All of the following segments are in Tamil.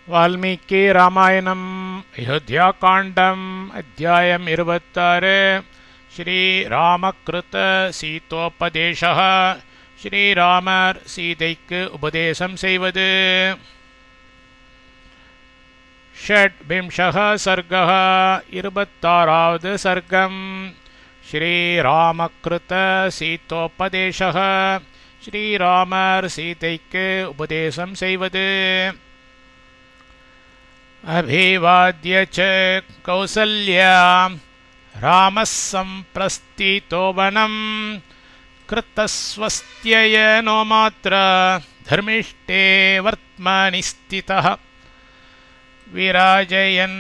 வால்மீகி ராமாயணம் அயோத்தியா காண்டம் அத்தியாயம் 26 ஸ்ரீராமகிருத சீதோபதேசः ஸ்ரீராமர் சீதைக்கு உபதேசம் செய்வது. षड्विंशः सर्गः 26வது சர்க்கம். ஸ்ரீராமகிருத சீதோபதேசः ஸ்ரீராமர் சீதைக்கு உபதேசம் செய்வது. अभिवाद्य च कौसल्या रामः सम्प्रस्थितो वनं कृतस्वस्त्ययनो मात्र धर्मिष्ठे वर्त्मनि स्थितः विराजयन्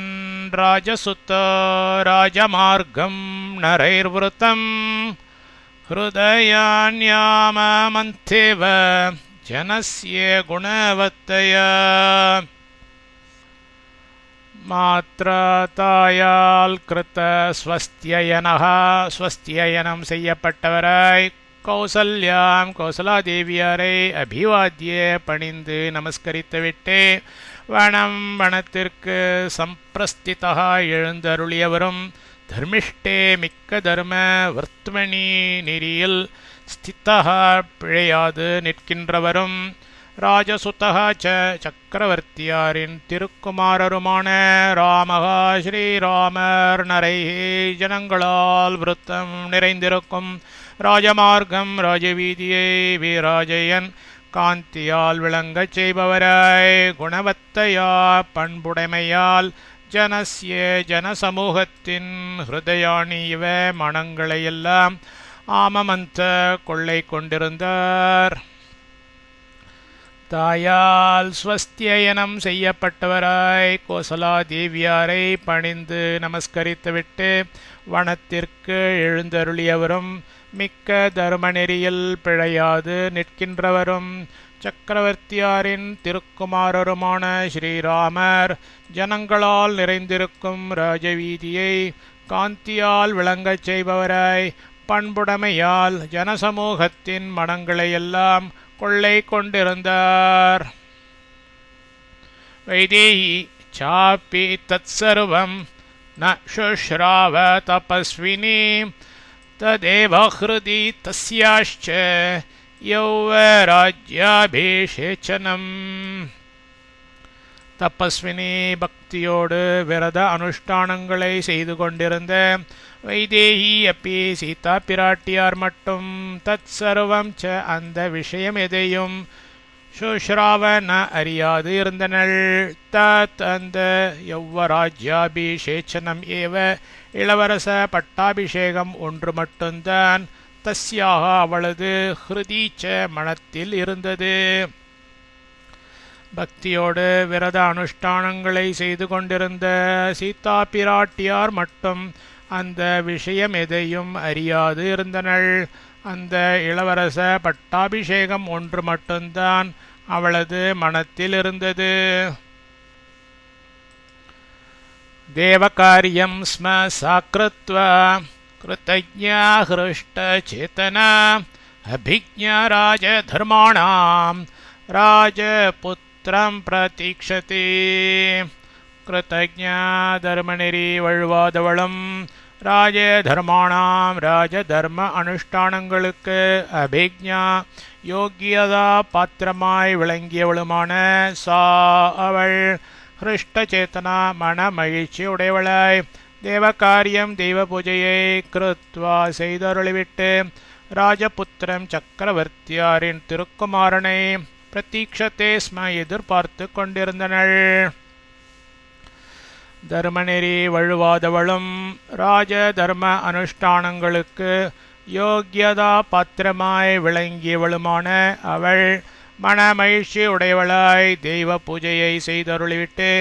राजसुतो राजमार्गं नरैर्वृतं हृदयान्याममन्थेव जनस्य गुणवत्तया மாத்ராதாயால் கிருத்த ஸ்வஸ்தியயனம் செய்யப்பட்டவராய் கௌசல்யாம் கௌசலாதேவியாரை அபிவாத்திய பணிந்து நமஸ்கரித்துவிட்டு வனத்திற்கு சம்பிரஸ்திதா எழுந்தருளியவரும் தர்மிஷ்டே மிக்க தர்ம வர்த்மணி நெறியில் ஸ்திதா பிழையாது நிற்கின்றவரும் ராஜசுதः च சக்கரவர்த்தியாரின் திருக்குமாரருமான ராமஹ ஸ்ரீராமர் நரைஹி ஜனங்களால் விருத்தம் நிறைந்திருக்கும் ராஜமார்க்கம் ராஜவீதியை வீராஜயன் காந்தியால் விளங்கச் செய்பவராய் குணவத்தையா பண்புடைமையால் ஜனஸ்ய ஜனசமூகத்தின் ஹிருதயாணி இவ மனங்களையெல்லாம் ஆமமந்த கொள்ளை கொண்டிருந்தார். தாயால் ஸ்வஸ்தியயனம் செய்யப்பட்டவராய் கோசலாதேவியாரை பணிந்து நமஸ்கரித்துவிட்டு வனத்திற்கு எழுந்தருளியவரும் மிக்க தர்மநெறியில் பிழையாது நிற்கின்றவரும் சக்கரவர்த்தியாரின் திருக்குமாரருமான ஸ்ரீராமர் ஜனங்களால் நிறைந்திருக்கும் ராஜவீதியை காந்தியால் விளங்கச் செய்பவராய் பண்புடைமையால் ஜனசமூகத்தின் மனங்களையெல்லாம் கொள்ளை கொண்டிருந்தார். வைதேகி சாப்பி தத்சர்வம் ந சுஷ்ராவ தபஸ்வினி ததேவ ஹ்ருதி தஸ்யாஷ்ச யௌவராஜ்யாபிஷேச்சனம். தபஸ்வினி பக்தியோடு விரத அனுஷ்டானங்களை செய்து கொண்டிருந்த வைதேகி அப்பி சீதா பிராட்டியார் மட்டும் தத் சர்வம் ச அந்த விஷயம் எதையும் சுஷ்ராவ ந அறியாது இருந்தனள். தத் அந்த யௌவராஜ்யாபிஷேச்சனம் ஏவ இளவரச பட்டாபிஷேகம் ஒன்று மட்டும்தான் தஸ்யாக அவளது ஹிருதி ச மனத்தில் இருந்தது. பக்தியோடு விரத அனுஷ்டானங்களை செய்து கொண்டிருந்த சீதா பிராட்டியார் மட்டும் அந்த விஷயம் எதையும் அறியாது இருந்தனள். அந்த இளவரச பட்டாபிஷேகம் ஒன்று மட்டும்தான் அவளது மனத்தில் இருந்தது. தேவகாரியம் ஸ்ம சாக்ருத்வா கிருதஜ்ஞா ஹ்ருஷ்ட சேதனா அபிஜ்ஞா ராஜதர்மாணாம் ராஜபுத்திரம் பிரதீக்ஷதே. கிருதஜ்ஞா தர்மநெறி வழுவாதவளும் ராஜதர்மாணாம் ராஜதர்ம அனுஷ்டானங்களுக்கு அபிஜ்ஞா யோக்கியதா பாத்திரமாய் விளங்கியவளுமான சா அவள் ஹிருஷ்டச்சேதனா மன மகிழ்ச்சி உடையவளாய் தேவகாரியம் தெய்வ பூஜையை கிருத்வா செய்தருளிவிட்டு ராஜபுத்திரம் சக்கரவர்த்தியாரின் திருக்குமாரனை பிரதீக்ஷத்தே ஸ்ம எதிர்பார்த்து கொண்டிருந்தனள். தர்மநெறி வழுவாதவளும் ராஜ தர்ம அனுஷ்டானங்களுக்கு யோக்கியதா பாத்திரமாய் விளங்கியவளுமான அவள் மனமகிழ்ச்சி உடையவளாய் தெய்வ பூஜையை செய்தருளிவிட்டு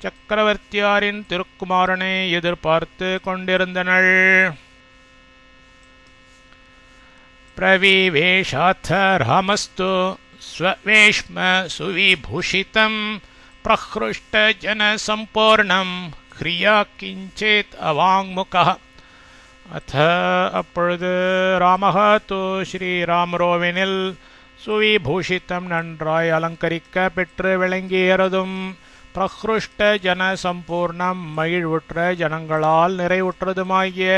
சக்கரவர்த்தியாரின் திருக்குமாரனை எதிர்பார்த்து கொண்டிருந்தனள். பிரவிவேஷாத் ராமஸ்து ஸ்வவேஷ்ம சுவிபூஷிதம் பிரஹ்ருஷ்ட ஜன சம்பூர்ணம் ஹ்ரியா கிஞ்சேத் அவாங்முகः. அத அப்பொழுது ராமஹ தோ ஸ்ரீராமரோவினில் சுவிபூஷித்தம் நன்றாய் அலங்கரிக்க பெற்று விளங்கியறதும் பிரஹ்ருஷ்ட ஜன சம்பூர்ணம் மகிழ்வுற்ற ஜனங்களால் நிறைவுற்றதுமாகிய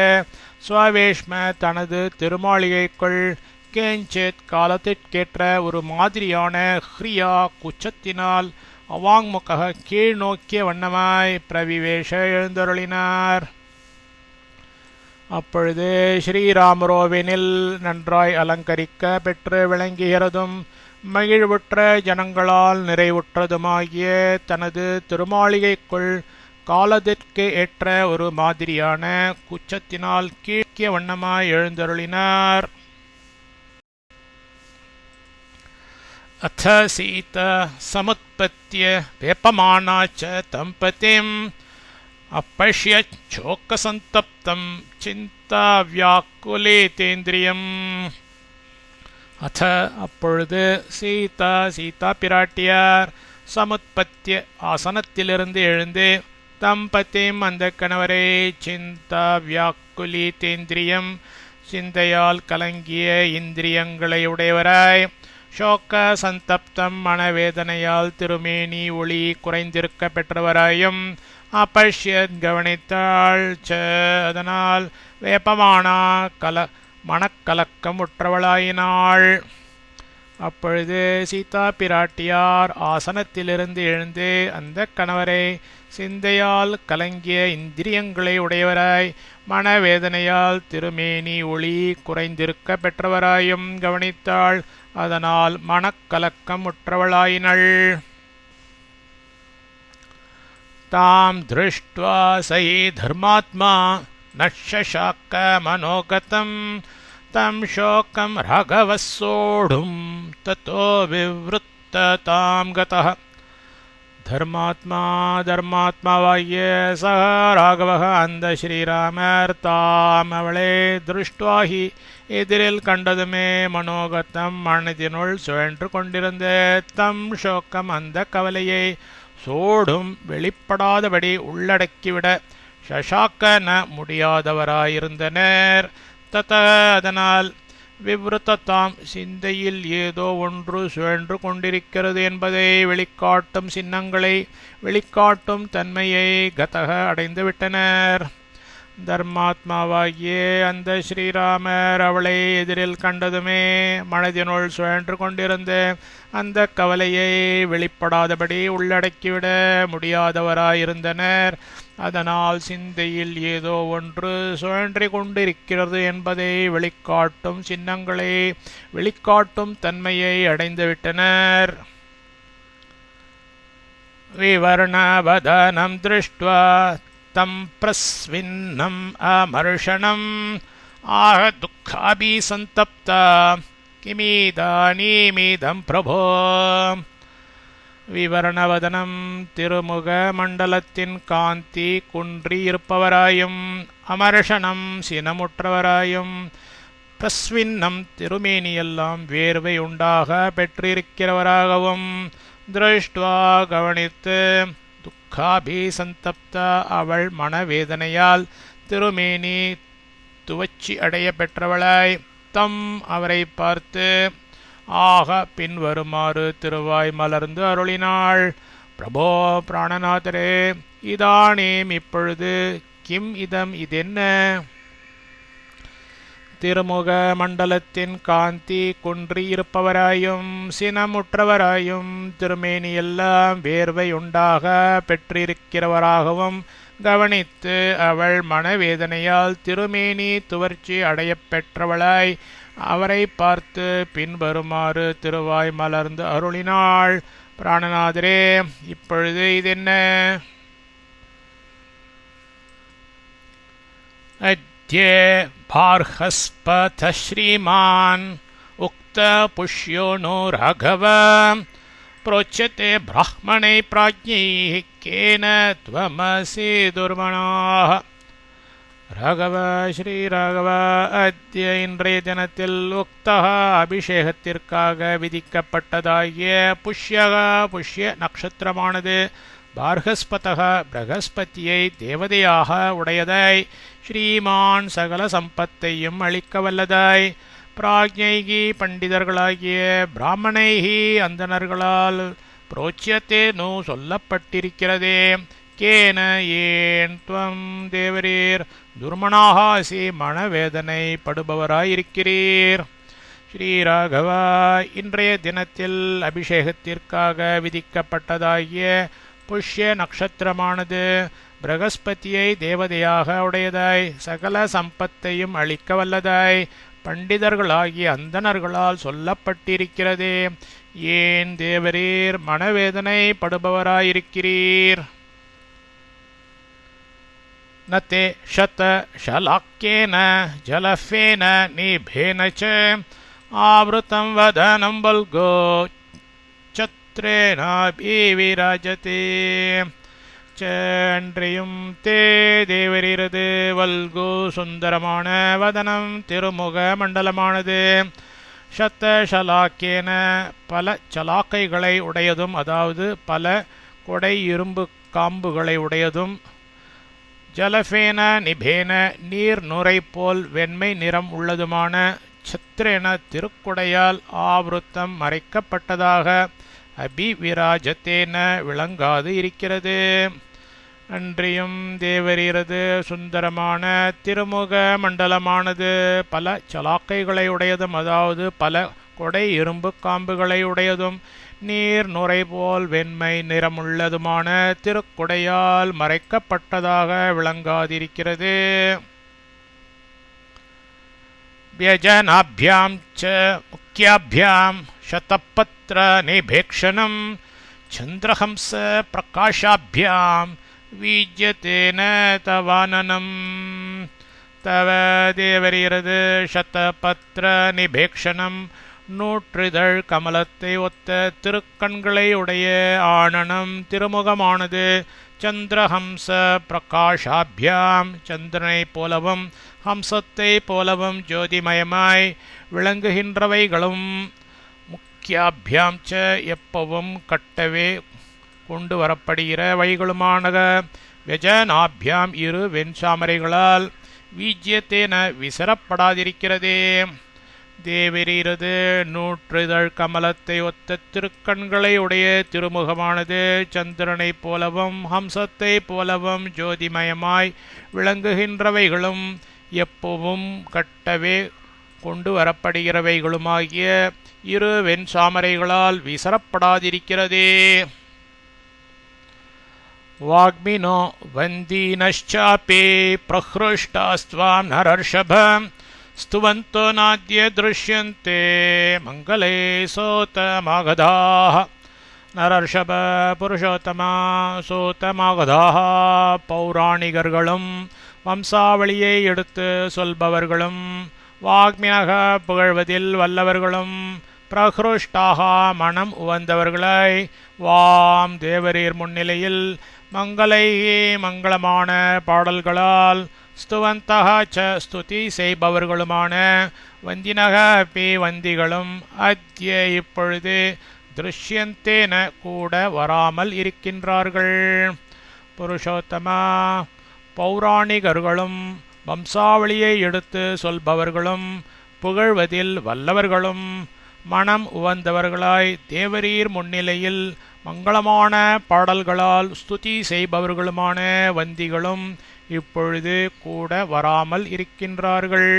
ஸ்வவேஷ்ம தனது திருமாளிகைக்குள் கேஞ்சித் காலத்திற்கேற்ற ஒரு மாதிரியான ஹ்ரியா குச்சத்தினால் அவாங்முக கீழ் நோக்கிய வண்ணமாய் பிரவிவேஷ எழுந்தருளினார். அப்பொழுது ஸ்ரீராமரோவினில் நன்றாய் அலங்கரிக்க பெற்று விளங்குகிறதும் மகிழ்வுற்ற ஜனங்களால் நிறைவுற்றதுமாகிய தனது திருமாளிகைக்குள் காலத்திற்கு ஏற்ற ஒரு மாதிரியான குச்சத்தினால் கீழ்க்கிய வண்ணமாய் எழுந்தருளினார். அத சீதா சமுத்பத்ய வேப்பமானா ச தம் பதிம் அப்பஷ்யத் சோகசந்தப்தம் சிந்தா வியாக்குலேதேந்திரியம். அத அப்பொழுது சீதா பிராட்டியார் சமுத்பத்திய ஆசனத்திலிருந்து எழுந்து தம்பதிம் அந்த கணவரை சிந்தா வியாக்குலேதேந்திரியம் சிந்தையால் கலங்கிய இந்திரியங்களை உடையவராய் சோக சந்தப்தம் மனவேதனையால் திருமேனி ஒளி குறைந்திருக்க பெற்றவராயும் அப்பஷ்யத் கவனித்தாள் அதனால் வேப்பமானா மனக்கலக்கம் உற்றவளாயினாள். அப்பொழுது சீதா பிராட்டியார் ஆசனத்திலிருந்து எழுந்து அந்த கணவரை சிந்தையால் கலங்கிய இந்திரியங்களை உடையவராய் மனவேதனையால் திருமேனி ஒளி குறைந்திருக்க பெற்றவராயும் கவனித்தாள். அதனால் மனக்கலக்கம் உற்றவளாயினள். தாம் திருஷ்ட்வா சை தர்மாத்மா நஷசாக்க மனோகதம் தம் சோகம் ராகவ சோடும் ததோ விவ்ருத்த தாம் கதः. தர்மாத்மாவாகிய சக ராகவக அந்த ஸ்ரீராமர் தாம் அவளை திருஷ்டுவாகி எதிரில் கண்டதுமே மனோகத்தம் மனதினுள் சுழன்று கொண்டிருந்த தம் சோக்கம் அந்த கவலையை சோடும் வெளிப்படாதபடி உள்ளடக்கிவிட சசாக்க முடியாதவராயிருந்தனர். தத அதனால் விவ்ருத்தத்தாம் சிந்தையில் ஏதோ ஒன்று சுழன்று கொண்டிருக்கிறது என்பதை வெளிக்காட்டும் சின்னங்களை வெளிக்காட்டும் தன்மையை கதக அடைந்துவிட்டனர். தர்மாத்மாவாகிய அந்த ஸ்ரீராமர் அவளை எதிரில் கண்டதுமே மனதினுள் சுழன்று கொண்டிருந்த அந்த கவலையை வெளிப்படாதபடி உள்ளடக்கிவிட முடியாதவராயிருந்தனர். அதனால் சிந்தையில் ஏதோ ஒன்று சுழன்று கொண்டிருக்கிறது என்பதை வெளிக்காட்டும் சின்னங்களை வெளிக்காட்டும் தன்மையை அடைந்துவிட்டனர். விவர்ணவதனம் திருஷ்ட்வா தம் பிரஸ்வின்னம் அமர்ஷணம் ஆஹ துக்காபி சந்தப்தா கிமிதானீமிதம் பிரபோ. விவரணவதனம் திருமுக மண்டலத்தின் காந்தி குன்றி இருப்பவராயும் அமர்ஷணம் சினமுற்றவராயும் பிரஸ்வின்னம் திருமேனியெல்லாம் வேர்வை உண்டாக பெற்றிருக்கிறவராகவும் திருஷ்டுவா கவனித்து துக்காபி சந்தப்தா அவள் மனவேதனையால் திருமேனி துவச்சி அடைய பெற்றவளாய் தம் அவரை பார்த்து ஆக பின்வருமாறு திருவாய் மலர்ந்து அருளினாள். பிரபோ பிராணநாதரே, இதானேம் இப்பொழுது கிம் இதம் இதென்ன? திருமுக மண்டலத்தின் காந்தி குன்றி இருப்பவராயும் சினமுற்றவராயும் திருமேனியெல்லாம் வேர்வை உண்டாக பெற்றிருக்கிறவராகவும் கவனித்து அவள் மனவேதனையால் திருமேனி துவர்ச்சி அடையப் பெற்றவளாய் அவரை பார்த்து பின்வருமாறு திருவாய் மலர்ந்து அருளினாள். பிராணநாதரே, இப்பொழுது இதென்ன? அத்யே பார்ஹஸ்பத ஸ்ரீமான் உக்த புஷ்யோ நோ ராகவ प्रोच्यते ब्राह्मणे प्राज्ञैः केन त्वमसि दुर्मणाः. ராகவ ஸ்ரீ ராகவ அத்ய இன்றைய தினத்தில் உக்தः அபிஷேகத்திற்காக விதிக்கப்பட்டதாகிய புஷ்ய நட்சத்திரமானது பார்ஹஸ்பதः பிரகஸ்பதியை தேவதையாக உடையதாய் ஸ்ரீமான் சகல சம்பத்தையும் அளிக்க வல்லதாய் பிராஜ்ஞைகி பண்டிதர்களாகிய பிராமணைகி அந்தணர்களால் புரோச்சியத்தேனு சொல்லப்பட்டிருக்கிறதே. கேன ஏன் துவம் தேவரீர் துர்மணாகாசி மனவேதனை படுபவராயிருக்கிறீர். ஸ்ரீராகவா, இன்றைய தினத்தில் அபிஷேகத்திற்காக விதிக்கப்பட்டதாகிய புஷ்ய நட்சத்திரமானது பிரகஸ்பதியை தேவதையாக உடையதாய் சகல சம்பத்தையும் அளிக்க வல்லதாய் பண்டிதர்களாகிய அந்தணர்களால் சொல்லப்பட்டிருக்கிறதே. ஏன் தேவரீர் மனவேதனை படுபவராயிருக்கிறீர்? நதே ஷத ஷலாக்கேன ஜலஃபேன நிபேன ச ஆவ்ருதம் வதனம் வல்கோ சத்ரேனாபி விராஜதே. அன்றையும் தேவரீரது வல்கு சுந்தரமான வதனம் திருமுக மண்டலமானது ஷத்த ஷலாக்கேன பல சலாக்கைகளை உடையதும், அதாவது பல கொடை இரும்பு காம்புகளை உடையதும், ஜலஃபேன நிபேன நீர் நுரை போல் வெண்மை நிறம் உள்ளதுமான, சத்ரேன திருக்குடையால் ஆவருத்தம் மறைக்கப்பட்டதாக, அபிவிராஜத்தேன விளங்காது இருக்கிறது. அன்றியும் தேவரீரது சுந்தரமான திருமுக மண்டலமானது பல சலாக்கைகளை உடையதும், அதாவது பல கொடை இரும்பு காம்புகளை உடையதும், நீர் நுரை போல் வெண்மை நிறமுள்ளதுமான திருக்குடையால் மறைக்கப்பட்டதாக விளங்காதிருக்கிறது. வியஜனாபியாம் ச முக்கியாபியாம் சதபத்ர நிபேக்ஷணம் சந்திரஹம்ச பிரகாஷாபியாம் வீஜ்யதேன தவானனம். தவ தேவரீரது சதபத்ர நிபேக்ஷணம் நூற்றிதழ் கமலத்தை ஒத்த திருக்கண்களை உடைய ஆனனம் திருமுகமானது சந்திரஹம்ச பிரகாஷாபியாம் சந்திரனை போலவும் ஹம்சத்தை போலவும் ஜோதிமயமாய் விளங்குகின்றவைகளும், முக்கியாபியாம் ச எப்பவும் கட்டவே கொண்டு வரப்படுகிற வைகளுமானக, வெஜனாபியாம் இரு வெண்சாமரைகளால் வீஜ்யத்தேன விசரப்படாதிருக்கிறதே. தேவரீரது நூற்றிதழ் கமலத்தை ஒத்த திருக்கண்களை உடைய திருமுகமானது சந்திரனை போலவும் ஹம்சத்தை போலவும் ஜோதிமயமாய் விளங்குகின்றவைகளும், எப்பவும் கட்டவே கொண்டு வரப்படுகிறவைகளுமாகிய இரு வெண்சாமரைகளால் விசரப்படாதிருக்கிறதே. வாக்மினோ வந்தீனச்சாபே பிரஹ்ருஷ்டாஸ்த்வாம் நரர்ஷப ஸ்துவந்தோ நாத்ய திருஷ்யந்தே மங்களே சோதமாகதாः. நரர்ஷப புருஷோத்தமா சோதமாகதாः பௌராணிகர்களும் வம்சாவளியை எடுத்து சொல்பவர்களும், வாக்மினக புகழ்வதில் வல்லவர்களும், பிரஹ்ருஷ்டாக மனம் உவந்தவர்களாய் வாம் தேவரீர் முன்னிலையில் மங்களை மங்களமான பாடல்களால் ஸ்துவந்தக ச ஸ்துதி செய்பவர்களுமான வந்தினக பி வந்திகளும் அத்ய இப்பொழுது திருஷ்யந்தேன கூட வராமல் இருக்கின்றார்கள். புருஷோத்தமா பௌராணிகர்களும் வம்சாவளியை எடுத்து சொல்பவர்களும் புகழ்வதில் வல்லவர்களும் மனம் உவந்தவர்களாய் தேவரீர் முன்னிலையில் மங்களமான பாடல்களால் ஸ்துதி செய்பவர்களுமான வந்திகளும் இப்பொழுது கூட வராமல் இருக்கின்றார்கள்.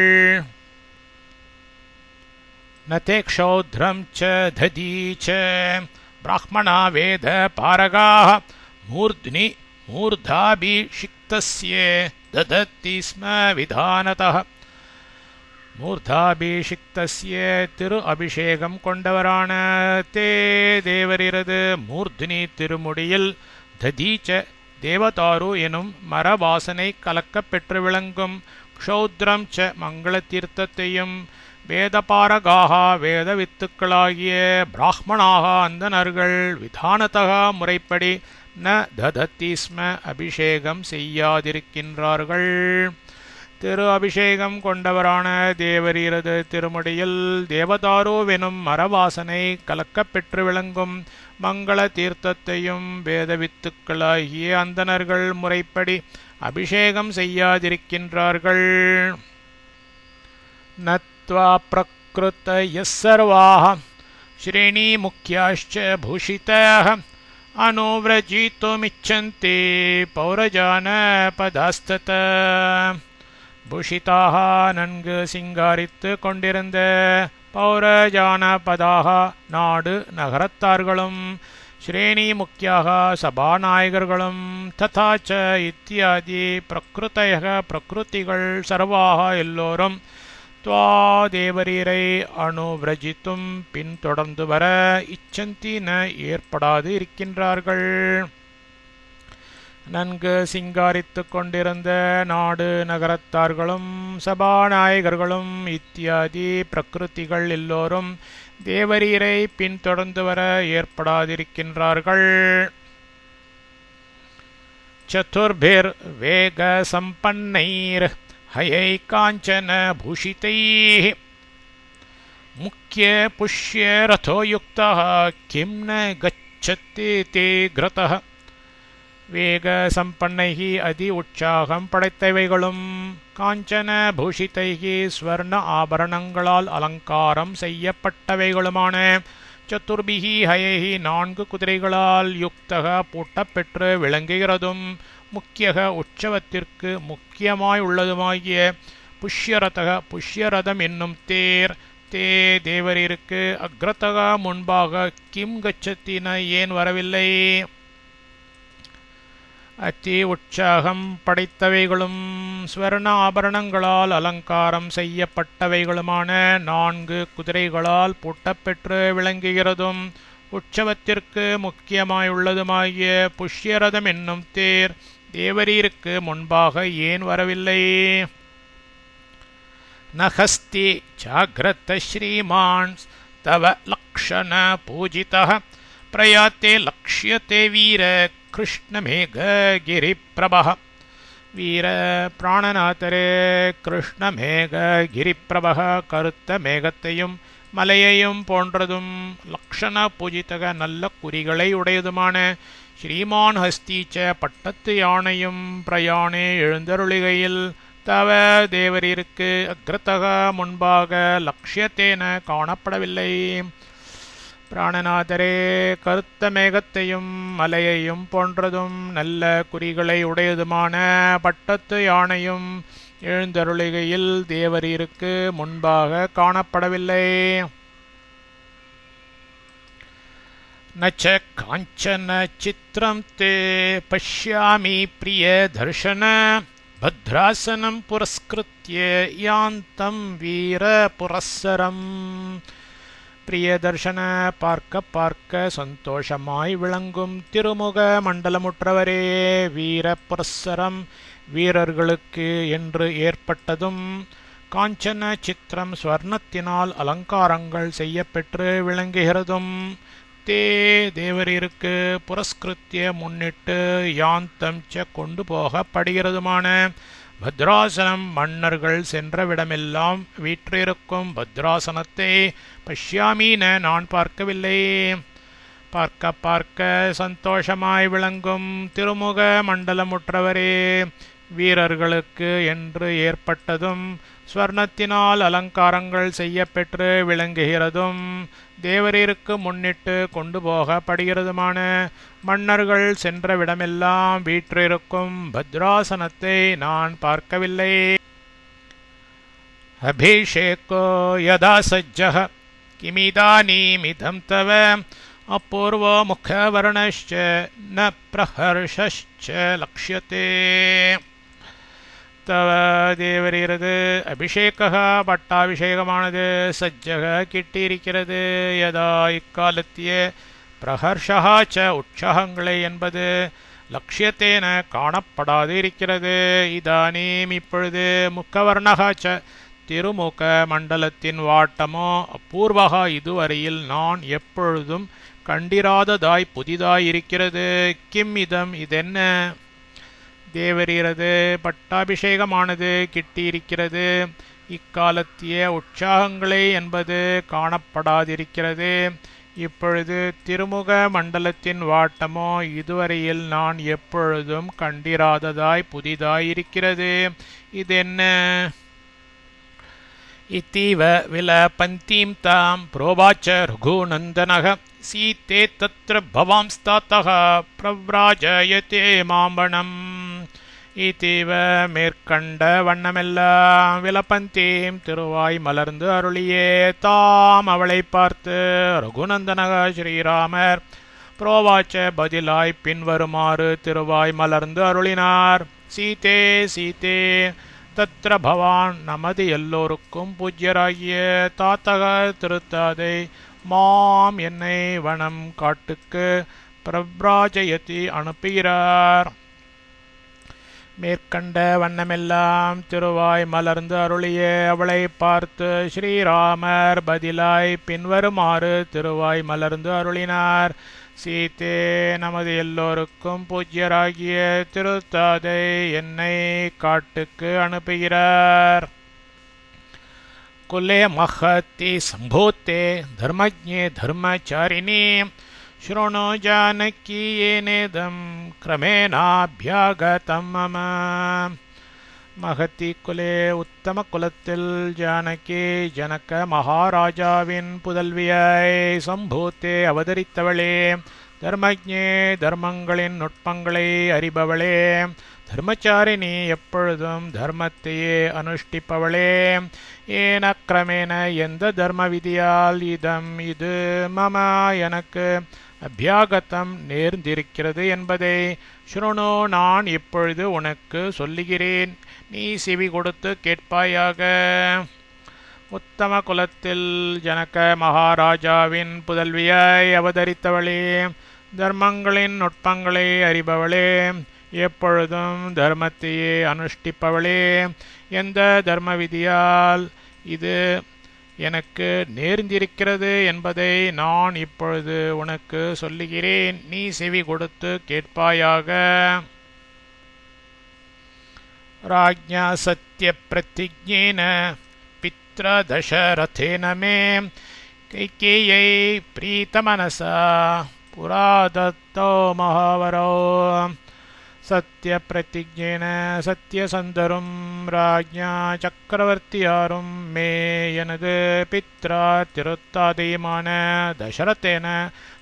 நதே க்ஷௌத்ரம் ச ததி ச பிராஹ்மணா வேத பாரகாः மூர்த்னி மூர்தாபிஷிக்தஸ்ய ததத்தி ஸ்ம விதானதः. மூர்தாபிஷிக்தஸ்ய திரு அபிஷேகம் கொண்டவரான தே தேவரிரது மூர்த்தினி திருமுடியில் ததீச்ச தேவதாரு எனும் மரவாசனை கலக்கப் பெற்று விளங்கும் க்ஷௌத்ரம் ச மங்கள தீர்த்தத்தையும் வேதபாரகாக வேத வித்துக்களாகிய பிராமணாக அந்தணர்கள் விதானத்தக முறைப்படி ந ததத்தி ஸ்ம அபிஷேகம் செய்யாதிருக்கின்றார்கள். திரு அபிஷேகம் கொண்டவரான தேவரீரது திருமுடியில் தேவதாருவெனும் மரவாசனை கலக்கப் பெற்று விளங்கும் மங்கள தீர்த்தத்தையும் வேதவித்துக்களாகிய அந்தணர்கள் முறைப்படி அபிஷேகம் செய்யாதிருக்கின்றார்கள். நத்வா பிரக்ருதயः சர்வாः श्रेणीमुख्याश्च भूषिताः अनुव्रजितुमिच्छन्ति பௌரஜானபதாஸ்ததா. பூஷிதாக நன்கு சிங்காரித்து கொண்டிருந்த பௌரஜானபதாக நாடு நகரத்தார்களும் ஸ்ரேணி முக்கியாக சபாநாயகர்களும் ததாச்ச இத்தியாதி பிரகிருதயக பிரகிருதிகள் சர்வாக எல்லோரும் துவா தேவரீரை அனுவிரஜித்தும் பின்தொடர்ந்து வர இச்சந்தி ந ஏற்படாது இருக்கின்றார்கள். நன்கு சிங்காரித்து கொண்டிருந்த நாடு நகரத்தார்களும் சபாநாயகர்களும் இத்தியாதி பிரகிருதிகள் எல்லோரும் தேவரீரை பின்தொடர்ந்து வர ஏற்படாதிருக்கின்றார்கள். சதுர்பிர் வேக சம்பன்னைர் ஹயை காஞ்சன பூஷிதைः முக்கிய புஷ்ய ரதோயுக்தः கிம் ந கச்சதி தே கிரதः. வேக சம்பன்னைகி அதி உற்சாகம் படைத்தவைகளும் காஞ்சன பூஷிதைகி ஸ்வர்ண ஆபரணங்களால் அலங்காரம் செய்யப்பட்டவைகளுமான சதுர்பிகி ஹயைகி நான்கு குதிரைகளால் யுக்தக பூட்டப்பெற்று விளங்குகிறதும் முக்கியக உற்சவத்திற்கு முக்கியமாய் உள்ளதுமாகிய புஷ்யரதக புஷ்யரதம் என்னும் தேர் தே தேவரீருக்கு அக்ரதக முன்பாக கிம் கச்சத்தின ஏன் வரவில்லை? அதி உற்சாகம் படைத்தவைகளும் ஸ்வர்ண ஆபரணங்களால் அலங்காரம் செய்யப்பட்டவைகளுமான நான்கு குதிரைகளால் பூட்டப்பெற்று விளங்குகிறதும் உற்சவத்திற்கு முக்கியமாயுள்ளதுமாகிய புஷ்யரதம் என்னும் தேர் தேவரீருக்கு முன்பாக ஏன் வரவில்லை? நஹஸ்தி ஜாக்ரத ஸ்ரீமான் தவ லக்ஷண பூஜிதः பிரயாத்தே லக்ஷ்யதே வீர கிருஷ்ணமேககிரிப்ரபः. வீர பிராணநாதரே கிருஷ்ணமேககிரிப்ரபः கருத்த மேகத்தையும் மலையையும் போன்றதும் லக்ஷண பூஜித்தக நல்ல குறிகளை உடையதுமான ஸ்ரீமான் ஹஸ்தீச்ச பட்டத்து யானையும் பிரயாணே எழுந்தருளிகையில் தவ தேவரீருக்கு அக்ரதக முன்பாக லக்ஷ்யத்தேன காணப்படவில்லை. பிராணநாதரே கருத்த மேகத்தையும் மலையையும் போன்றதும் நல்ல குறிகளை உடையதுமான பட்டத்து யானையும் எழுந்தருளிகையில் தேவரீருக்கு முன்பாக காணப்படவில்லை. நச்ச காஞ்சன சித்திரம் தே பஷ்யாமி பிரிய தர்ஷன பத்ராசனம் புரஸ்கிருத்ய யாந்தம் வீர புரஸ்ஸரம். பிரிய தர்ஷன பார்க்க பார்க்க சந்தோஷமாய் விளங்கும் திருமுக மண்டலமுற்றவரே வீர புரஸ்ஸரம் வீரர்களுக்கு என்று ஏற்பட்டதும் காஞ்சன சித்திரம் ஸ்வர்ணத்தினால் அலங்காரங்கள் செய்யப்பெற்று விளங்குகிறதும் தே தேவரீருக்கு புரஸ்கிருத்திய முன்னிட்டு யாந்தம் ச கொண்டு போகப்படுகிறதுமான பத்ராசனம் மன்னர்கள் சென்றவிடமெல்லாம் வீற்றிருக்கும் பத்ராசனத்தை பஷ்யாமீன நான் பார்க்கவில்லை. பார்க்க பார்க்க சந்தோஷமாய் விளங்கும் திருமுக மண்டலமுற்றவரே வீரர்களுக்கு என்று ஏற்பட்டதும் ஸ்வர்ணத்தினால் அலங்காரங்கள் செய்யப்பெற்று விளங்குகிறதும் தேவரீருக்கு முன்னிட்டு கொண்டு போகப்படுகிறதுமான மன்னர்கள் சென்றவிடமெல்லாம் வீற்றிருக்கும் பத்ராசனத்தை நான் பார்க்கவில்லை. அபிஷேகோ யதா சஜ்ஜः கிமிதானீமிதம் தவ அபூர்வோ முகவர்ணश्च ந பிரஹர்ஷश्च லக்ஷ்யதே. தவ தேவரீரது அபிஷேக பட்டாபிஷேகமானது சஜ்ஜக கிட்டியிருக்கிறது. யதா இக்காலத்திய பிரஹர்ஷா ச உற்சாகங்களை என்பது லக்ஷ்யத்தேன காணப்படாது இருக்கிறது. இதானீம் இப்பொழுது முக்கவர்ணகா ச திருமுக மண்டலத்தின் வாட்டமோ அபூர்வகா இதுவரையில் நான் எப்பொழுதும் கண்டிராததாய் புதிதாயிருக்கிறது. கிம் இதம் இதென்ன? தேவரீரது பட்டாபிஷேகமானது கிட்டியிருக்கிறது. இக்காலத்திய உற்சாகங்களே என்பது காணப்படாதிருக்கிறது. இப்பொழுது திருமுக மண்டலத்தின் வாட்டமோ இதுவரையில் நான் எப்பொழுதும் கண்டிராததாய் புதிதாயிருக்கிறது. இதென்ன? इतीव विलपन्तीं तां प्रोवाच रघुनन्दनः सीते तत्र भवांस्तातः प्रव्राजयते माम्बणम् इतीव மேற்கண்ட வண்ணமெல்லாம் விலப்பந்தீம் திருவாய் மலர்ந்து அருளியே தாம் அவளை பார்த்து ரகுநந்தனக ஸ்ரீராமர் புரோவாச்ச பதிலாய் பின்வருமாறு திருவாய் மலர்ந்து அருளினார். சீதே சீதே தத்ர பவான் நமது எல்லோருக்கும் பூஜ்யராகிய தாத்தக திருத்தாதை மாம் என்னை வனம் காட்டுக்கு பிரப்ராஜயதி அனுப்புகிறார். மேற்கண்ட வண்ணமெல்லாம் திருவாய் மலர்ந்து அருளிய அவளை பார்த்து ஸ்ரீராமர் பதிலாய் பின்வருமாறு திருவாய் மலர்ந்து அருளினார். சீதே நமது எல்லோருக்கும் பூஜ்யராகிய திருத்தாதை என்னை காட்டுக்கு அனுப்புகிறார். குலே மஹத்தி சம்பூத்தே தர்மஜ்ஞே தர்மச்சாரிணி ஸ்ருணு ஜானகி ஏனேதம் கிரமேணாபியாகதம் மம. மகத்தி குலே உத்தம குலத்தில் ஜானகி ஜனக மகாராஜாவின் புதல்வியாய் சம்பூத்தே அவதரித்தவளே, தர்மஜ்ஞே தர்மங்களின் நுட்பங்களை அறிபவளே, தர்மச்சாரிணி எப்பொழுதும் தர்மத்தையே அனுஷ்டிப்பவளே, ஏன கிரமேன எந்த தர்ம விதியால் இதம் இது மம எனக்கு அபியாகத்தம் நேர்ந்திருக்கிறது என்பதை ஸ்ருணு நான் இப்பொழுது உனக்கு சொல்லுகிறேன், நீ செவி கொடுத்து கேட்பாயாக. உத்தம குலத்தில் ஜனக மகாராஜாவின் புதல்வியாய் அவதரித்தவளே, தர்மங்களின் நுட்பங்களை அறிபவளே, எப்பொழுதும் தர்மத்தையே அனுஷ்டிப்பவளே, எந்த தர்ம விதியால் இது எனக்கு நேர்ந்திருக்கிறது என்பதை நான் இப்பொழுது உனக்கு சொல்லுகிறேன், நீ செவி கொடுத்து கேட்பாயாக. ராஜ்ஞா சத்ய பிரதிஜ்ஞேன பித்ர தசரதேன மே கைகேயை பிரீதமனசா புராதத்தோ மகாவரோ. சத்ய பிரதிஜ்ஞேன சத்யசந்தரும் ராஜ்ஞா சக்கரவர்த்தியாரும் மே எனது பித்ரா திருத்தாதையுமான தசரதேன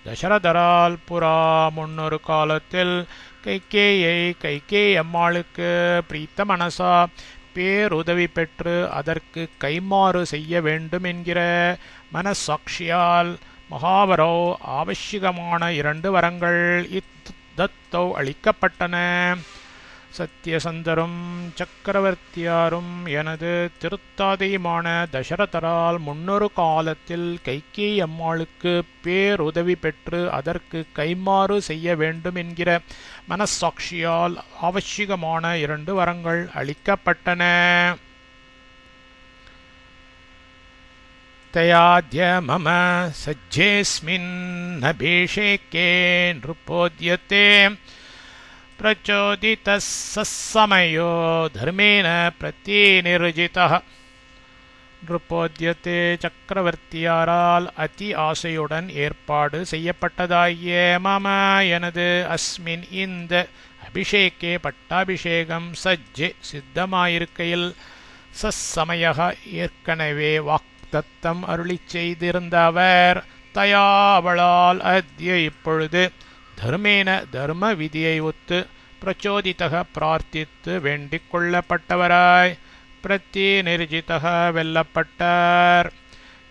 தசரதரால் புறா முன்னொரு காலத்தில் கைகேயி அம்மாளுக்கு பிரீத்த மனசா பேருதவி பெற்று அதற்கு கைமாறு செய்ய வேண்டும் என்கிற மனசாட்சியால் மகாவரோ ஆவசியமான 2 வரங்கள் தத்தோ அளிக்கப்பட்டன. சத்யசந்தரும் சக்கரவர்த்தியாரும் எனது திருத்தாதையுமான தசரதரால் முன்னொரு காலத்தில் கைகேயி அம்மாளுக்கு பேருதவி பெற்று அதற்கு கைமாறு செய்ய வேண்டும் என்கிற மனசாட்சியால் ஆவசியமான 2 வரங்கள் அளிக்கப்பட்டன. தயாத்ய மம சஜ்ஜேஸ்மின் அபிஷேகே நிருபோத்யதே பிரச்சோதிதः சமயோ தர்மேன பிரதிநிர்ஜிதः. நிருபோத்யதே சக்கரவர்த்தியாரால் அதி ஆசையுடன் ஏற்பாடு செய்யப்பட்டதாகிய மம எனது அஸ்மின் இந்த அபிஷேகே பட்டாபிஷேகம் சஜ்ஜே சித்தமாயிருக்கையில் சமய ஏற்கனவே வாக்தத்தம் அருளிச் செய்திருந்த அவர் தயா அவளால் அத்ய இப்பொழுது தர்மேன தர்ம விதியை ஒத்து பிரச்சோதிதக பிரார்த்தித்து வேண்டிக் கொள்ளப்பட்டவராய் பிரதிநிர்ஜிதக வெல்லப்பட்டார்.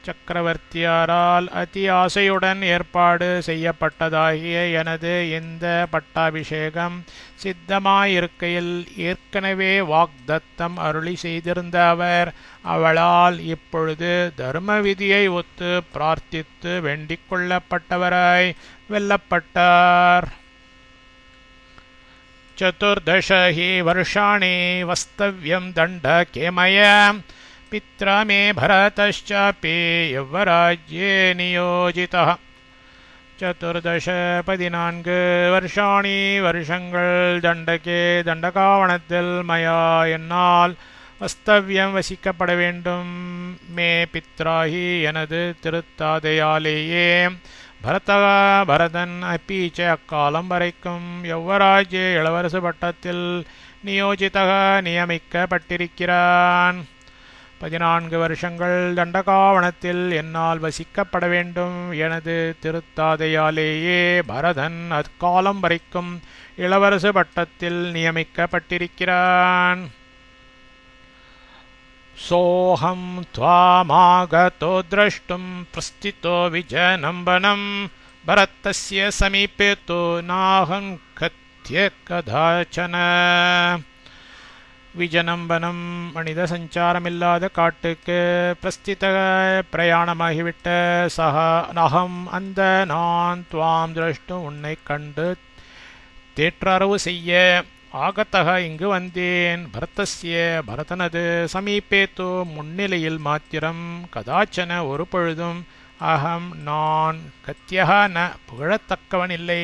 சக்கரவர்த்தியாரால் அதி ஆசையுடன் ஏற்பாடு செய்யப்பட்டதாகிய எனது இந்த பட்டாபிஷேகம் சித்தமாயிருக்கையில் ஏற்கனவே வாக்தத்தம் அருளி செய்திருந்த அவர் அவளால் இப்பொழுது தர்ம விதியை ஒத்து பிரார்த்தித்து வேண்டிக் கொள்ளப்பட்டவராய் வெல்லப்பட்டார். चतुर्दश हि वर्षाणि वस्तव्यं दण्डकेमय पित्रा मे भरतश्चापि यौवराज्ये नियोजितः. चतुर्दश 14 வருஷாணி வருஷங்கள் தண்டகே தண்டகாவனத்தில் மயா என்னால் வஸ்தவ்யம் வசிக்கப்பட வேண்டும். மே பித்ராஹி எனது திருத்தாதையாலேயே பரதன் அப்பீச்ச அக்காலம் வரைக்கும் யௌவராஜ்ய இளவரசு பட்டத்தில் நியோஜிதக நியமிக்கப்பட்டிருக்கிறான். 14 வருஷங்கள் தண்டகாவனத்தில் என்னால் வசிக்கப்பட வேண்டும். எனது திருத்தாதையாலேயே பரதன் அக்காலம் வரைக்கும் இளவரசு பட்டத்தில் நியமிக்கப்பட்டிருக்கிறான். சோஹம் த்வாமாகதோ த்ரஷ்டும் பிரஸ்திதோ விஜயநம்பனம் பரத்தஸ்ய சமீபே தோ நாஹம் கத்ய கதாச்சன. விஜனம்பனம் மனித சஞ்சாரமில்லாத காட்டுக்கு பிரஸ்தித பிரயாணமாகிவிட்ட அகம் அந்த நான் துவாம் திரஷ்டும் உன்னை கண்டு தேற்றரவு செய்ய ஆகத்தக இங்கு வந்தேன். பரதஸ்ய பரதனது சமீபேத்து முன்னிலையில் மாத்திரம் கதாச்சன ஒரு பொழுதும் அகம் நான் கத்தியக ந புகழத்தக்கவனில்லை.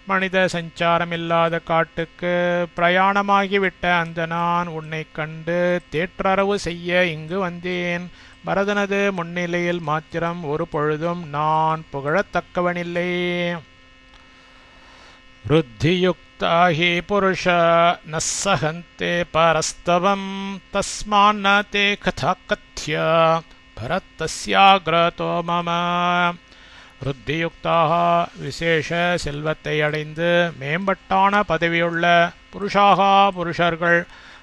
மனித சஞ்சாரமில்லாத காட்டுக்கு பிரயாணமாகிவிட்ட அந்த நான் உன்னை கண்டு தேற்றரவு செய்ய இங்கு வந்தேன். பரதனது முன்னிலையில் மாத்திரம் ஒரு பொழுதும் நான் புகழத்தக்கவனில்லை. ருத்தியுக்தா ஹி புருஷ ந சஹந்தே பரஸ்தவம் தஸ்மான்ன தே கதா கத்ய பரத்தஸ்யாக்ரதோ மம. ருத்தியுக்தாக விசேஷ செல்வத்தை அடைந்து மேம்பட்டான பதவியுள்ள புருஷர்கள்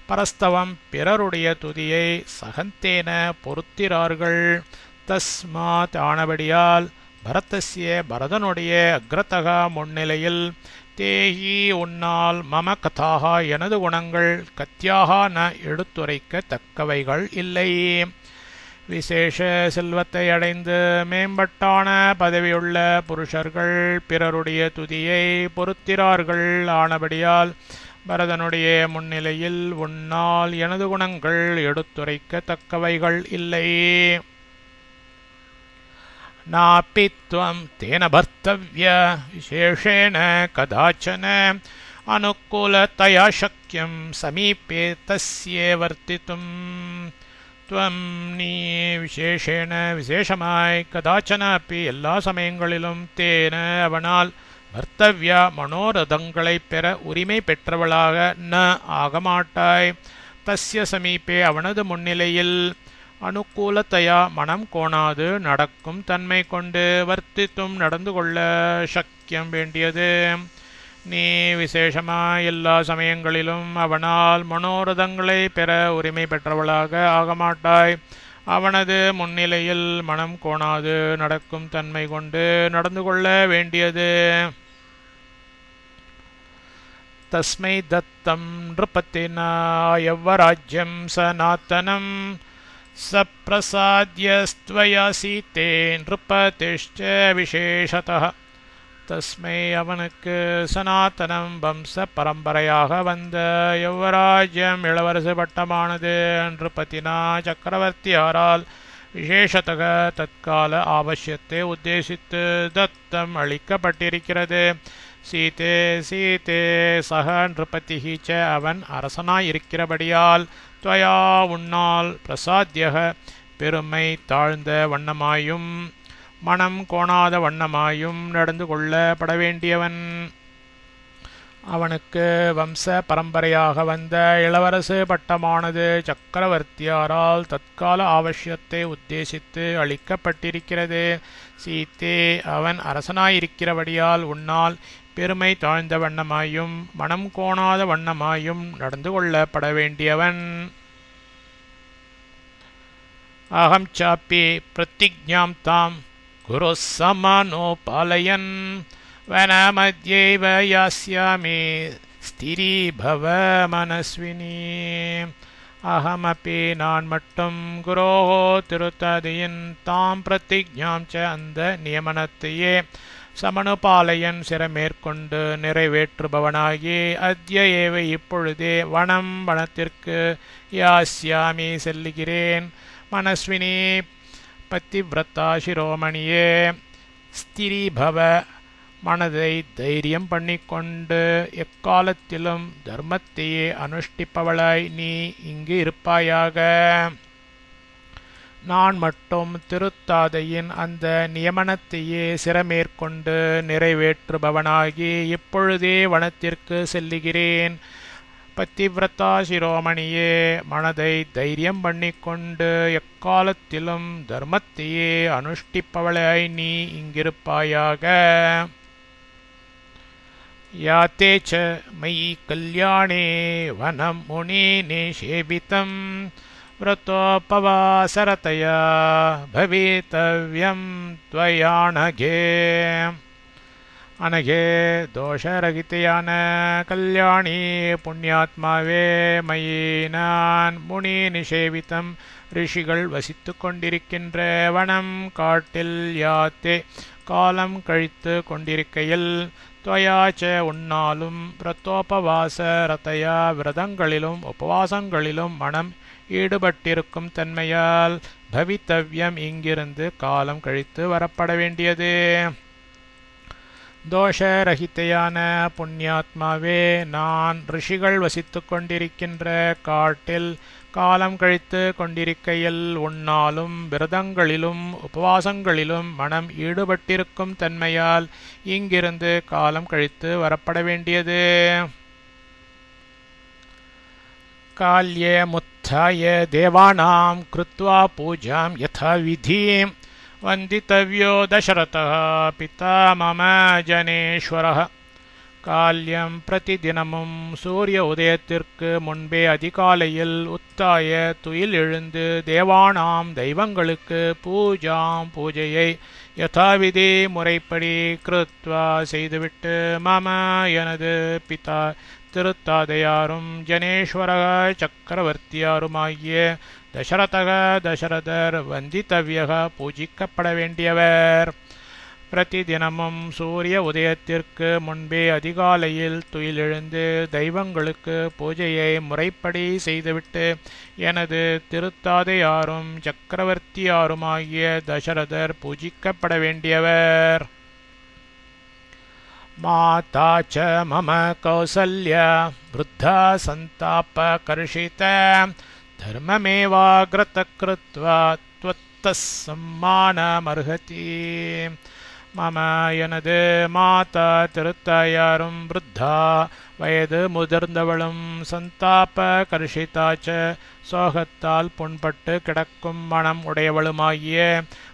பரஸ்தவம் பிறருடைய துதியை சகந்தேன பொருத்திறார்கள். தஸ்மாத் ஆனபடியால் பரதஸ்ய பரதனுடைய அக்ரதக முன்னிலையில் தேஹி உன்னால் மம கதாக எனது குணங்கள் கத்தியாக ந எடுத்துரைக்க தக்கவைகள் இல்லை. விசேஷ செல்வத்தை அடைந்து மேம்பட்டான பதவியுள்ள புருஷர்கள் பிறருடைய துதியை பொருத்திறார்கள். ஆனபடியால் பரதனுடைய முன்னிலையில் உன்னால் எனது குணங்கள் எடுத்துரைக்க தக்கவைகள் இல்லை. நாபி த்வம் தேன பர்த்தவ்ய விசேஷேண கதாச்சன அனுகூலதயா சக்கியம் சமீபே தஸ்யே வர்த்தித்தும். துவம் நீ விசேஷேன விசேஷமாய் கதாச்சன அப்பி எல்லா சமயங்களிலும் தேன அவனால் வர்த்தவ்ய மனோரதங்களை பெற உரிமை பெற்றவளாக ந ஆகமாட்டாய். தஸ்ய சமீபே அவனது முன்னிலையில் அனுகூலத்தையா மனம் கோணாது நடக்கும் தன்மை கொண்டு வர்த்தித்தும் நடந்து கொள்ள சக்கியம் வேண்டியது. நீ விசேஷமாய் எல்லா சமயங்களிலும் அவனால் மனோரதங்களை பெற உரிமை பெற்றவளாக ஆகமாட்டாய். அவனது முன்னிலையில் மனம் கோணாது நடக்கும் தன்மை கொண்டு நடந்து கொள்ள வேண்டியது. தஸ்மை தத்தம் நிருபத்தினா யவ்வராஜ்யம் சநாத்தனம் சப்ரசாத்யஸ்த்வயா சீதே நிருபதிஷ்ச விசேஷதः. தஸ்மை அவனுக்கு சனாதனம் வம்ச பரம்பரையாக வந்த யவ்வராஜ்யம் இளவரசு பட்டமானது நிருபதினா சக்கரவர்த்தியாரால் விசேஷத்தக தற்கால ஆவசியத்தை உத்தேசித்து தத்தம் அளிக்கப்பட்டிருக்கிறது. சீதே சீதே சக நிருபதிஹி ச அவன் அரசனாயிருக்கிறபடியால் துவயா உன்னால் பிரசாத்யக பெருமை தாழ்ந்த வண்ணமாயும் மனம் கோணாத வண்ணமாயும் நடந்து கொள்ளப்பட வேண்டியவன். அவனுக்கு வம்ச பரம்பரையாக வந்த இளவரசு பட்டமானது சக்கரவர்த்தியாரால் தற்கால ஆவசியத்தை உத்தேசித்து அளிக்கப்பட்டிருக்கிறது. சீதே அவன் அரசனாயிருக்கிறபடியால் உன்னால் பெருமை தாழ்ந்த வண்ணமாயும் மனம் கோணாத வண்ணமாயும் நடந்து கொள்ளப்பட வேண்டியவன். அகம் சாப்பி பிரதிஜ்ஞாம் தாம் குரு சமனோபாலயன் வனமத்யைவ யாஸ்யாமி ஸ்திரீ பவ மனஸ்வினி. அகமபி நான் மட்டும் குரோஹோ திருத்ததியின் தாம் பிரதிஜ்ஞாம் ச அந்த நியமனத்தையே சமனுபாலயன் சிறமேற்கொண்டு நிறைவேற்றுபவனாகி அத்ய ஏவ இப்பொழுதே வனத்திற்கு யாஸ்யாமி செல்லுகிறேன். மனஸ்வினி பத்திவிரதா சிரோமணியே ஸ்திரீ பவ மனதை தைரியம் பண்ணிக்கொண்டு எக்காலத்திலும் தர்மத்தையே அனுஷ்டிப்பவளாய் நீ இங்கு இருப்பாயாக. நான் மட்டும் திருத்தாதையின் அந்த நியமனத்தையே சிறமேற்கொண்டு நிறைவேற்றுபவனாகி இப்பொழுதே வனத்திற்கு செல்லுகிறேன். பத்திவிரதா சிரோமணியே, மனதை தைரியம் பண்ணிக்கொண்டு எக்காலத்திலும் தர்மத்தையே அனுஷ்டிப்பவளாய் நீ இங்கிருப்பாயாக. யாத்தே ச மயி கல்யாணே வனம் முனி நிஷேபிதம் விரதோபவாசரதயா பவித்தவ்யம் த்வயானகே. அனகே தோஷரகிதையான கல்யாணி புண்ணியாத்மாவே, மயி நான் முனி நிஷேவிதம் ரிஷிகள் வசித்து கொண்டிருக்கின்ற வனம் காட்டில் யாத்தே காலம் கழித்து கொண்டிருக்கையில் துவயாச்ச உன்னாலும் விரதோபவாச ரதையா விரதங்களிலும் உபவாசங்களிலும் மனம் ஈடுபட்டிருக்கும் தன்மையால் பவித்தவ்யம் இங்கிருந்து காலம் கழித்து வரப்பட வேண்டியது. தோஷரகிதையான புண்ணியாத்மாவே, நான் ரிஷிகள் வசித்து கொண்டிருக்கின்ற காட்டில் காலம் கழித்து கொண்டிருக்கையில் உன்னாலும் விரதங்களிலும் உபவாசங்களிலும் மனம் ஈடுபட்டிருக்கும் தன்மையால் இங்கிருந்து காலம் கழித்து வரப்பட வேண்டியது. கால்யே முத்தாய தேவானாம் கிருத்வா பூஜாம் யதா விதீம் வந்தித்தவ்யோ தசரதः பிதா மம ஜனேஸ்வரः. கால்யம் பிரதிதினமும் சூரிய உதயத்திற்கு முன்பே அதிகாலையில் உத்தாய துயில் எழுந்து தேவானாம் தெய்வங்களுக்கு பூஜையை யதாவிதி முறைப்படி கிருத்வா செய்துவிட்டு மம எனது பிதா திருத்தாதையாரும் ஜனேஸ்வரக சக்கரவர்த்தியாருமாகிய தசரதர் வந்தித்தவ்யக பூஜிக்கப்பட வேண்டியவர். பிரதிதினமும் சூரிய உதயத்திற்கு முன்பே அதிகாலையில் துயிலெழுந்து தெய்வங்களுக்கு பூஜையை முறைப்படி செய்துவிட்டு எனது திருத்தாதையாரும் சக்கரவர்த்தியாருமாகிய தசரதர் பூஜிக்கப்பட வேண்டியவர். மாதா ச மம கௌசல்யா விருத்தா சந்தாபகர்ஷித தர்மமேவாக்ரத கிருத்வா த்வத்தः சம்மானமர்ஹதி. மம எனது மாதா திருத்தாயாரும் விருத்தா வயது முதிர்ந்தவளும் சந்தாபகர்ஷிதாச்ச சோகத்தால் புண்பட்டு கிடக்கும் மனம் உடையவளுமாகிய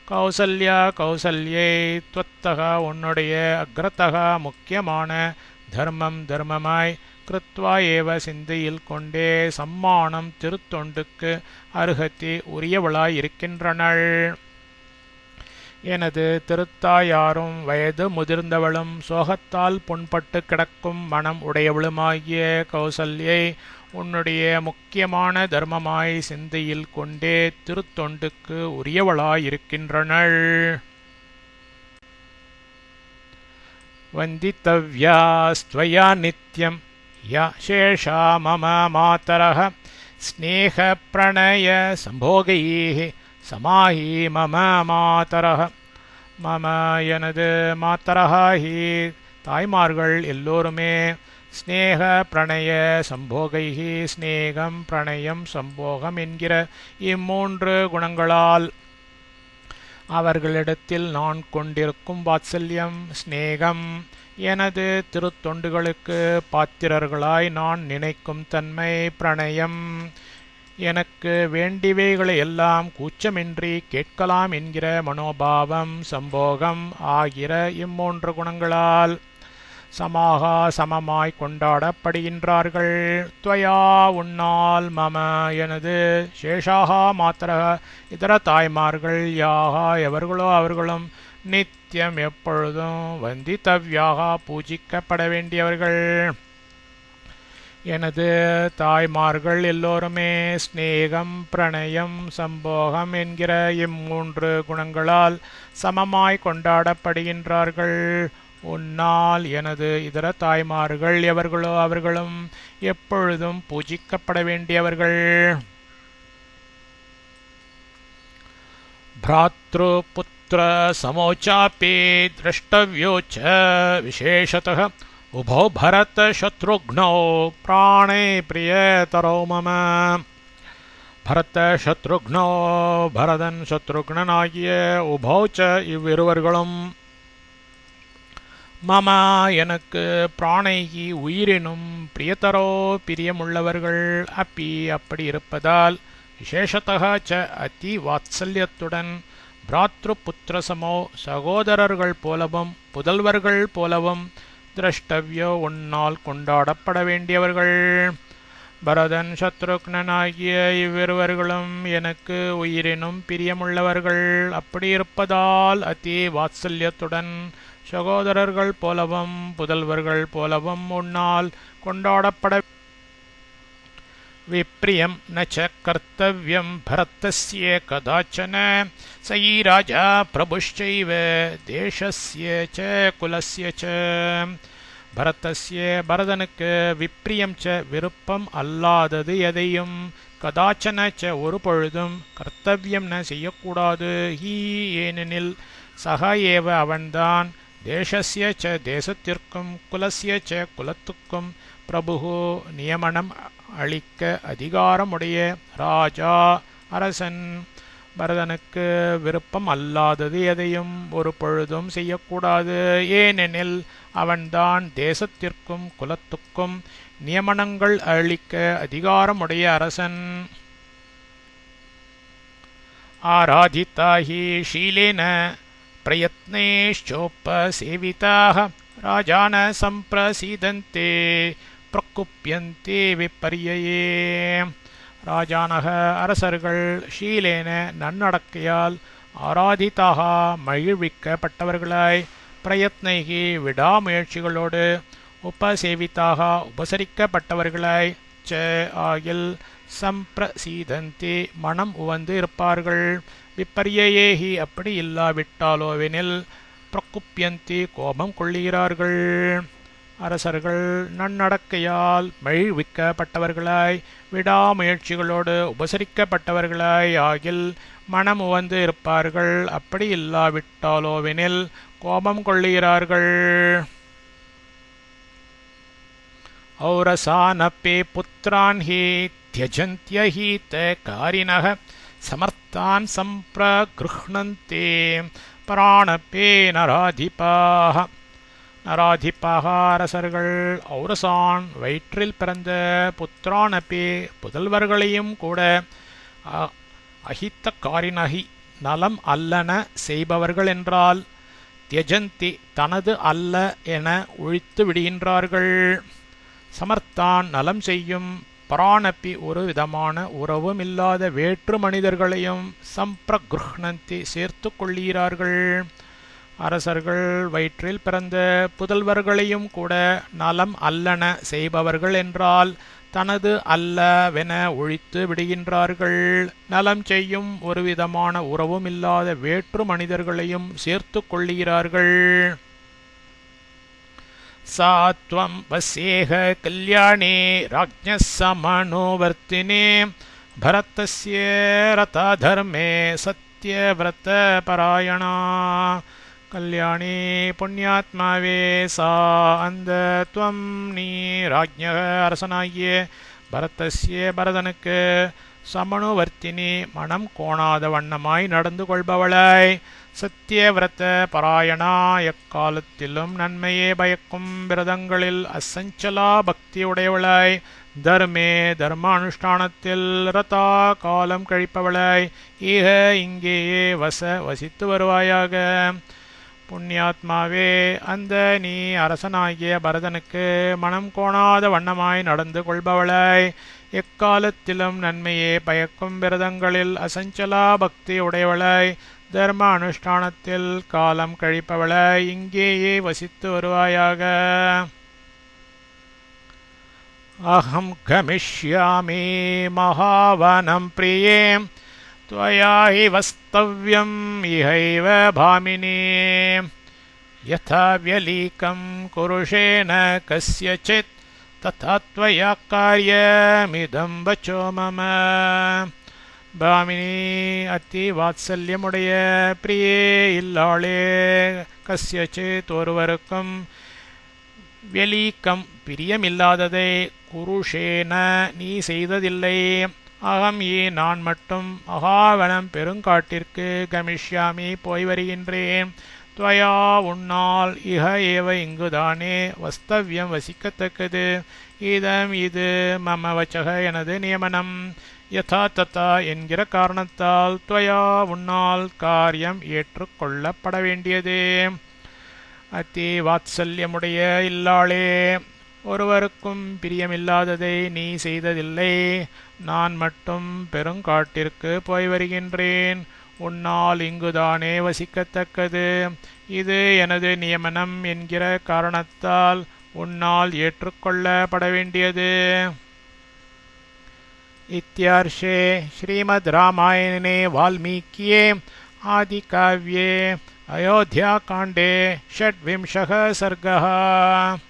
கௌசல்யை த்வத்தக உன்னுடைய அக்ரதக முக்கியமான தர்மமாய் கிருத்வா ஏவ சிந்தையில் கொண்டே சம்மானம் திருத்தொண்டுக்கு அருகத்தி உரியவளாய் இருக்கின்றனள். எனது திருத்தாயாரும் வயது முதிர்ந்தவளும் சோகத்தால் புண்பட்டு கிடக்கும் மனம் உடையவளுமாகிய கௌசல்யை உன்னுடைய முக்கியமான தர்மமாய் சிந்தையில் கொண்டே திருத்தொண்டுக்கு உரியவளாயிருக்கின்றனள். வந்தித்தவ்யாஸ்த்வயா நித்யம் யா சேஷா மம மாதரः ஸ்நேக பிரணய சம்போகைः சமாஹி மம மாதரः. மம எனது மாதரः ஹி தாய்மார்கள் எல்லோருமே ஸ்நேக பிரணய சம்போகைஹி ஸ்நேகம் பிரணயம் சம்போகம் என்கிற இம்மூன்று குணங்களால் அவர்களிடத்தில் நான் கொண்டிருக்கும் வாத்சல்யம் ஸ்நேகம் எனது திருத்தொண்டுகளுக்கு பாத்திரர்களாய் நான் நினைக்கும் தன்மை பிரணயம் எனக்கு வேண்டியவைகளை எல்லாம் கூச்சமின்றி கேட்கலாம் என்கிற மனோபாவம் சம்போகம் ஆகிற இம்மூன்று குணங்களால் சமாகா சமமாய் கொண்டாடப்படுகின்றார்கள். துவயா உன்னால் மம எனது சேஷாகா மாத்திரக இதர தாய்மார்கள் யாகா எவர்களோ அவர்களும் நித்தியம் எப்பொழுதும் வந்தித்தவ்யாக பூஜிக்கப்பட வேண்டியவர்கள். எனது தாய்மார்கள் எல்லோருமே ஸ்நேகம் பிரணயம் சம்போகம் என்கிற இம்மூன்று குணங்களால் சமமாய் கொண்டாடப்படுகின்றார்கள். உன்னால் எனது இதர தாய்மார்கள் எவர்களோ அவர்களும் எப்பொழுதும் பூஜிக்கப்பட வேண்டியவர்கள். பிராத்ரு புத்திர சமோச்சாபி திரஷ்டவ்யோ ச விசேஷதः உபோ பரத சத்ருக்னோ பிராணே பிரியதரோ மம. பரத சத்ருக்னோ பரதன் சத்ருக்னனாகிய உபௌ ச இவ்விருவர்களும் மம எனக்கு பிராணைகி உயிரினும் பிரியதரோ பிரியமுள்ளவர்கள் அப்பி அப்படி இருப்பதால் விசேஷத்தः ச அதி வாத்சல்யத்துடன் பிராத்ரு புத்திர சமோ சகோதரர்கள் போலவும் புதல்வர்கள் போலவும் திரஷ்டவ்யோ உன்னால் கொண்டாடப்பட வேண்டியவர்கள். பரதன் சத்ருக்னன் ஆகிய இவ்விருவர்களும் எனக்கு உயிரினும் பிரியமுள்ளவர்கள். அப்படி இருப்பதால் அதி வாத்சல்யத்துடன் சகோதரர்கள் போலவும் புதல்வர்கள் போலவும் உன்னால் கொண்டாடப்பட विप्रियं न च कर्तव्यं भरतस्य कदाचन स हि राजा प्रभुश्चैव देशस्य च कुलस्य च. பரதஸ்ய பரதனுக்கு விப்ரியம் ச விருப்பம் அல்லாதது எதையும் கதாச்சன ச ஒரு பொழுதும் கர்த்தவியம் ந செய்யக்கூடாது ஹி ஏனெனில் சக ஏவ அவன்தான் தேசஸ்ய ச தேசத்திற்கும் குலஸ்ய ச குலத்துக்கும் பிரபு நியமனம் அளிக்க அதிகாரமுடைய ராஜா அரசன். பரதனுக்கு விருப்பம் அல்லாதது எதையும் ஒரு பொழுதும் செய்யக்கூடாது, ஏனெனில் அவன்தான் தேசத்திற்கும் குலத்துக்கும் நியமனங்கள் அளிக்க அதிகாரமுடைய அரசன். ஆராதிதா ஹி ஷீலேன பிரயத்னேஷ்சோபசேவிதாः ராஜான சம்பிரசீதந்தே பிரகுப்யந்தே விப்பர்யயே. ராஜானக அரசர்கள் ஷீலேன நன்னடக்கையால் ஆராதிதாக மகிழ்விக்கப்பட்டவர்களாய் பிரயத்னைகி விடாமுயற்சிகளோடு உபசேவிதாக உபசரிக்கப்பட்டவர்களாய் ச ஆகில் சம்பிரசீதந்தி மனம் உவந்து இருப்பார்கள். விப்பர்யேஹி அப்படி இல்லாவிட்டாலோவெனில் பிரகுப்யந்தி கோபம் கொள்ளுகிறார்கள். அரசர்கள் நன்னடக்கையால் மகிழ்விக்கப்பட்டவர்களாய் விடாமுயற்சிகளோடு உபசரிக்கப்பட்டவர்களாய் ஆகில் மனம் உவந்து இருப்பார்கள். அப்படி இல்லாவிட்டாலோவெனில் கோபம் கொள்ளுகிறார்கள். ஔரசானப்பே புத்ரான் ஹி த்யஜந்த்யஹீத காரிணः சமர்த்தான் சம்பிரகிருஹ்ணந்தே பிராணப்பே நராதிபாः. நராதிபாக அரசர்கள் ஔரசான் வயிற்றில் பிறந்த புத்திரானப்பே புதல்வர்களையும் கூட அஹித்த காரினகி நலம் அல்லன செய்பவர்கள் என்றால் தியஜந்தி தனது அல்ல என ஒழித்து விடுகின்றார்கள். சமர்த்தான் நலம் செய்யும் பராணப்பி ஒரு விதமான உறவும் இல்லாத வேற்று மனிதர்களையும் சம்பிரகிருஹ்ணந்தி சேர்த்து கொள்ளுகிறார்கள். அரசர்கள் வயிற்றில் பிறந்த புதல்வர்களையும் கூட நலம் அல்லன செய்பவர்கள் என்றால் தனது அல்லவென ஒழித்து விடுகின்றார்கள். நலம் செய்யும் ஒரு விதமான உறவும் இல்லாத வேற்று மனிதர்களையும் சேர்த்து கொள்ளுகிறார்கள். சாத்வம் வசேக கல்யாணே ராஜ்ஞः சமனுவர்த்தினே பரதஸ்ய ரததர்மே சத்யவ்ரத பராயணா. கல்யாணி புண்ணியாத்மாவே சா அந்த துவம் நீ ராஜ்ஞக அரசனாகிய பரதஸ்ய பரதனுக்கு சமனுவர்த்தினி மனம் கோணாத வண்ணமாய் நடந்து கொள்பவளாய் சத்தியவிரத பராயணா எக்காலத்திலும் நன்மையே பயக்கும் விரதங்களில் அசஞ்சலா பக்தியுடையவளாய் தர்மே தர்மானுஷ்டானத்தில் ரதா காலம் கழிப்பவளாய் ஈக இங்கேயே வசித்து வருவாயாக. புண்ணியாத்மாவே அந்த நீ அரசனாகிய பரதனுக்கு மனம் கோணாத வண்ணமாய் நடந்து கொள்பவளாய் எக்காலத்திலும் நன்மையே பயக்கும் விரதங்களில் அசஞ்சலா பக்தி உடையவளாய் தர்ம அனுஷ்டானத்தில் காலம் கழிப்பவளாய் இங்கேயே வசித்து வருவாயாக. அஹம் கமிஷ்யாமி மகாவனம் பிரியே त्वया हि वस्तव्यम् इहैव भामिनी यथा व्यलीकं कुरुषेण कस्यचित् तथा त्वया कार्यमिदं वचो मम. பாமினி அத்தி வாத்சல்யமுடைய பிரியே இல்லாளே கஸ்யசித் ஒருவருக்கும் வெலீக்கம் பிரியமில்லாததை குருஷேன நீ செய்ததில்லை. அகம் நான் மட்டும் மகாவனம் பெருங்காட்டிற்கு கமிஷ்யாமி போய் வருகின்றேன். துவயா உன்னால் இக ஏவ இங்குதானே வஸ்தவ்யம் வசிக்கத்தக்கது இதம் இது மம வச்சக எனது நியமனம் யதா ததா என்கிற காரணத்தால் துவயா உன்னால் காரியம் ஏற்றுக்கொள்ளப்பட வேண்டியது. அதி வாத்சல்யமுடைய இல்லாளே, ஒருவருக்கும் பிரியமில்லாததை நீ செய்ததில்லை. நான் மட்டும் பெருங்காட்டிற்கு போய் வருகின்றேன். உன்னால் இங்குதானே வசிக்கத்தக்கது. இது எனது நியமனம் என்கிற காரணத்தால் உன்னால் ஏற்றுக்கொள்ளப்பட வேண்டியது. इत्यार्षे श्रीमद् रामायणे वाल्मीकिये आदिकाव्ये अयोध्याकाण्डे षड्विंशः सर्गः।